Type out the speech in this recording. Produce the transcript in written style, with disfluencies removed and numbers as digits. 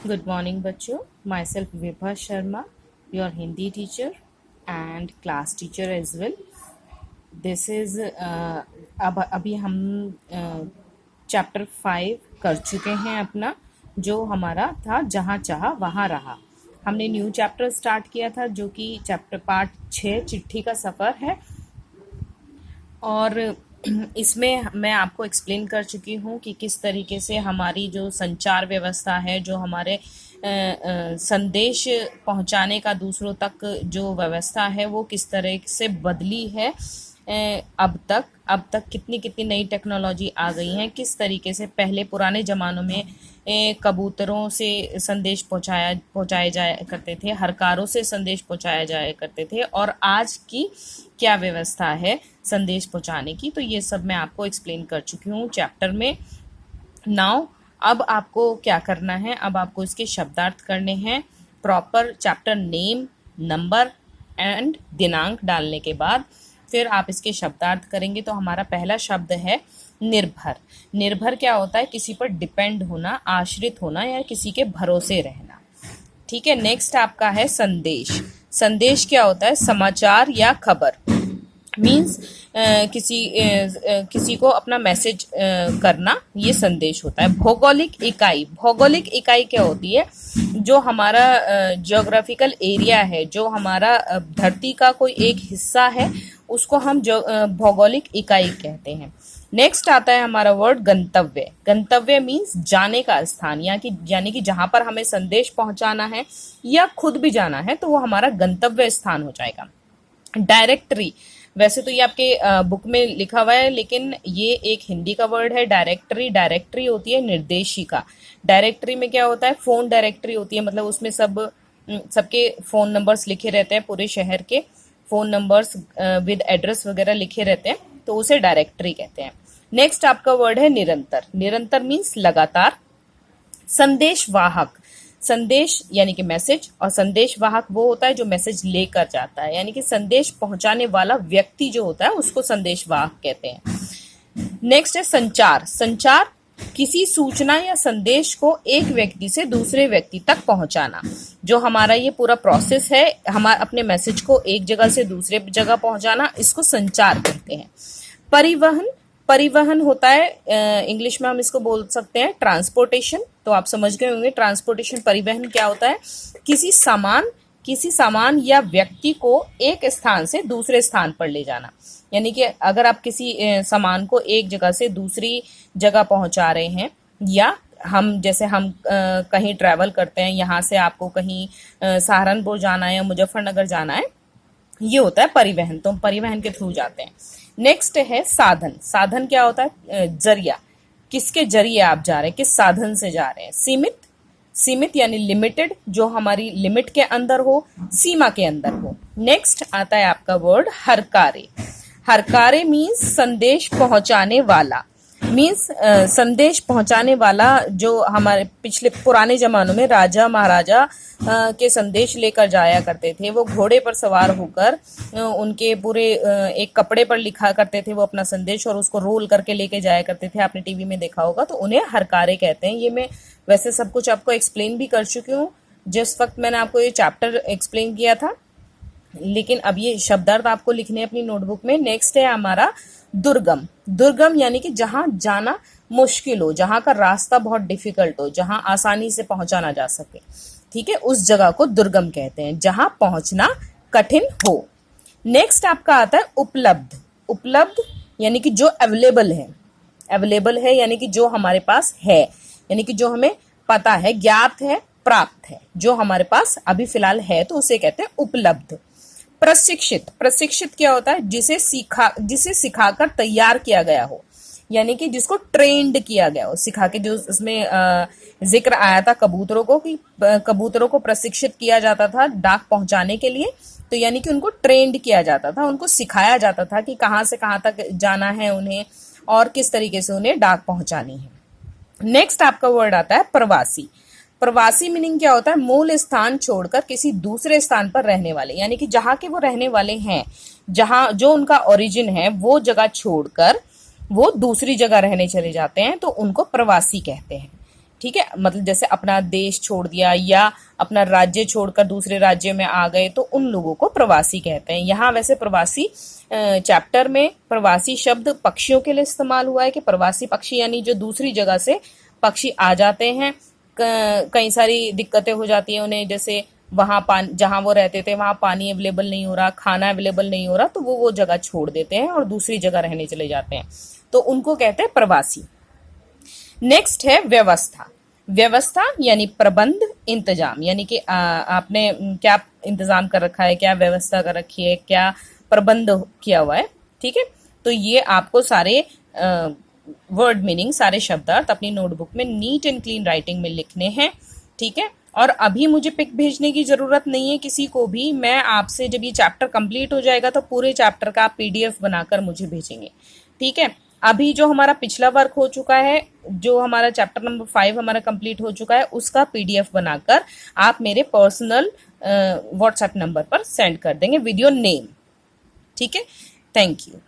Good morning बच्चों. Myself Vibha Sharma, your Hindi teacher and class teacher as well. This is अब अभी हम chapter 5 कर चुके हैं अपना, जो हमारा था जहाँ चाहा वहाँ रहा. हमने न्यू चैप्टर स्टार्ट किया था जो कि चैप्टर पार्ट 6 चिट्ठी का सफ़र है. और इसमें मैं आपको एक्सप्लेन कर चुकी हूँ कि किस तरीके से हमारी जो संचार व्यवस्था है, जो हमारे संदेश पहुँचाने का दूसरों तक जो व्यवस्था है वो किस तरह से बदली है. अब तक कितनी कितनी नई टेक्नोलॉजी आ गई हैं. किस तरीके से पहले पुराने ज़मानों में कबूतरों से संदेश पहुँचाए जाया करते थे, हरकारों से संदेश पहुँचाया जाया करते थे, और आज की क्या व्यवस्था है संदेश पहुँचाने की, तो ये सब मैं आपको एक्सप्लेन कर चुकी हूँ चैप्टर में. नाउ अब आपको क्या करना है, अब आपको इसके शब्दार्थ करने हैं. Proper chapter name, number and दिनांक डालने के बाद फिर आप इसके शब्दार्थ करेंगे. तो हमारा पहला शब्द है निर्भर. निर्भर क्या होता है? किसी पर डिपेंड होना, आश्रित होना या किसी के भरोसे रहना. ठीक है. नेक्स्ट आपका है संदेश. संदेश क्या होता है? समाचार या खबर. मीन्स किसी को अपना मैसेज करना, ये संदेश होता है. भौगोलिक इकाई. भौगोलिक इकाई क्या होती है? जो हमारा ज्योग्राफिकल एरिया है, जो हमारा धरती का कोई एक हिस्सा है, उसको हम भौगोलिक इकाई कहते हैं. नेक्स्ट आता है हमारा वर्ड गंतव्य. गंतव्य मीन्स जाने का स्थान, यानी कि जहाँ पर हमें संदेश पहुँचाना है या खुद भी जाना है तो वो हमारा गंतव्य स्थान हो जाएगा. डायरेक्टरी. वैसे तो ये आपके बुक में लिखा हुआ है, लेकिन ये एक हिंदी का वर्ड है. डायरेक्टरी. डायरेक्टरी होती है निर्देशिका. डायरेक्टरी में क्या होता है? फोन डायरेक्टरी होती है. मतलब उसमें सबके फ़ोन नंबर्स लिखे रहते हैं, पूरे शहर के फ़ोन नंबर्स विद एड्रेस वगैरह लिखे रहते हैं, तो उसे डायरेक्टरी कहते हैं. नेक्स्ट आपका वर्ड है निरंतर. निरंतर मीन्स लगातार. संदेश वाहक. संदेश यानी कि मैसेज, और संदेश वाहक वो होता है जो मैसेज लेकर जाता है, यानी कि संदेश पहुंचाने वाला व्यक्ति जो होता है उसको संदेश वाहक कहते हैं. नेक्स्ट है संचार. संचार किसी सूचना या संदेश को एक व्यक्ति से दूसरे व्यक्ति तक पहुंचाना. जो हमारा ये पूरा प्रोसेस है, हमारा अपने मैसेज को एक जगह से दूसरे जगह पहुंचाना, इसको संचार कहते हैं. परिवहन. परिवहन होता है, इंग्लिश में हम इसको बोल सकते हैं ट्रांसपोर्टेशन. तो आप समझ गए होंगे ट्रांसपोर्टेशन, परिवहन क्या होता है? किसी सामान या व्यक्ति को एक स्थान से दूसरे स्थान पर ले जाना. यानी कि अगर आप किसी सामान को एक जगह से दूसरी जगह पहुंचा रहे हैं, या हम कहीं ट्रैवल करते हैं, यहाँ से आपको कहीं सहारनपुर जाना है या मुजफ्फरनगर जाना है, ये होता है परिवहन. तो हम परिवहन के थ्रू जाते हैं. नेक्स्ट है साधन. साधन क्या होता है? जरिया. किसके जरिए आप जा रहे हैं, किस साधन से जा रहे हैं. सीमित. सीमित यानी लिमिटेड, जो हमारी लिमिट के अंदर हो, सीमा के अंदर हो. नेक्स्ट आता है आपका वर्ड हरकारे. हरकारे मीन्स संदेश पहुंचाने वाला. मीन्स संदेश पहुंचाने वाला, जो हमारे पिछले पुराने जमानों में राजा महाराजा के संदेश लेकर जाया करते थे. वो घोड़े पर सवार होकर उनके पूरे एक कपड़े पर लिखा करते थे वो अपना संदेश, और उसको रोल करके लेके जाया करते थे. आपने टीवी में देखा होगा. तो उन्हें हरकारे कहते हैं. ये मैं वैसे सब कुछ आपको एक्सप्लेन भी कर चुकी हूँ जिस वक्त मैंने आपको ये चैप्टर एक्सप्लेन किया था, लेकिन अब ये शब्दार्थ आपको लिखने हैं अपनी नोटबुक में. नेक्स्ट है हमारा दुर्गम. दुर्गम यानी कि जहां जाना मुश्किल हो, जहां का रास्ता बहुत डिफिकल्ट हो, जहां आसानी से पहुंचा ना जा सके. ठीक है, उस जगह को दुर्गम कहते हैं, जहां पहुंचना कठिन हो. नेक्स्ट आपका आता है उपलब्ध. उपलब्ध यानी कि जो अवेलेबल है. अवेलेबल है यानी कि जो हमारे पास है, यानी कि जो हमें पता है, ज्ञात है, प्राप्त है, जो हमारे पास अभी फिलहाल है, तो उसे कहते हैं उपलब्ध. प्रशिक्षित. प्रशिक्षित क्या होता है? जिसे सिखाकर तैयार किया गया हो, यानी कि जिसको ट्रेंड किया गया हो, सिखा के. जो उसमें जिक्र आया था कबूतरों को, कि कबूतरों को प्रशिक्षित किया जाता था डाक पहुंचाने के लिए. तो यानी कि उनको ट्रेंड किया जाता था, उनको सिखाया जाता था कि कहाँ से कहाँ तक जाना है उन्हें, और किस तरीके से उन्हें डाक पहुंचानी है. नेक्स्ट आपका वर्ड आता है प्रवासी. प्रवासी मीनिंग क्या होता है? मूल स्थान छोड़कर किसी दूसरे स्थान पर रहने वाले, यानी कि जहाँ के वो रहने वाले हैं, जहाँ जो उनका ओरिजिन है, वो जगह छोड़कर वो दूसरी जगह रहने चले जाते हैं, तो उनको प्रवासी कहते हैं. ठीक है, मतलब जैसे अपना देश छोड़ दिया या अपना राज्य छोड़कर दूसरे राज्य में आ गए तो उन लोगों को प्रवासी कहते हैं। यहाँ वैसे प्रवासी चैप्टर में प्रवासी शब्द पक्षियों के लिए इस्तेमाल हुआ है कि प्रवासी पक्षी यानी जो दूसरी जगह से पक्षी आ जाते हैं, कई सारी दिक्कतें हो जाती हैं उन्हें, जैसे वहाँ पानी जहाँ वो रहते थे वहाँ पानी अवेलेबल नहीं हो रहा, खाना अवेलेबल नहीं हो रहा, तो वो जगह छोड़ देते हैं और दूसरी जगह रहने चले जाते हैं, तो उनको कहते हैं प्रवासी। नेक्स्ट है व्यवस्था। व्यवस्था यानी प्रबंध, इंतजाम, यानी कि आपने क्या इंतजाम कर रखा है, क्या व्यवस्था कर रखी है, क्या प्रबंध किया हुआ है। ठीक है, तो ये आपको सारे वर्ड मीनिंग, सारे शब्दार्थ अपनी नोटबुक में नीट एंड क्लीन राइटिंग में लिखने हैं। ठीक है, और अभी मुझे पिक भेजने की जरूरत नहीं है किसी को भी, मैं आपसे जब ये चैप्टर कंप्लीट हो जाएगा तो पूरे चैप्टर का आप PDF बनाकर मुझे भेजेंगे। ठीक है, अभी जो हमारा पिछला वर्क हो चुका है, जो हमारा चैप्टर नंबर 5 हमारा कंप्लीट हो चुका है, उसका PDF बनाकर आप मेरे पर्सनल व्हाट्सएप नंबर पर सेंड कर देंगे विद योर नेम। ठीक है, थैंक यू।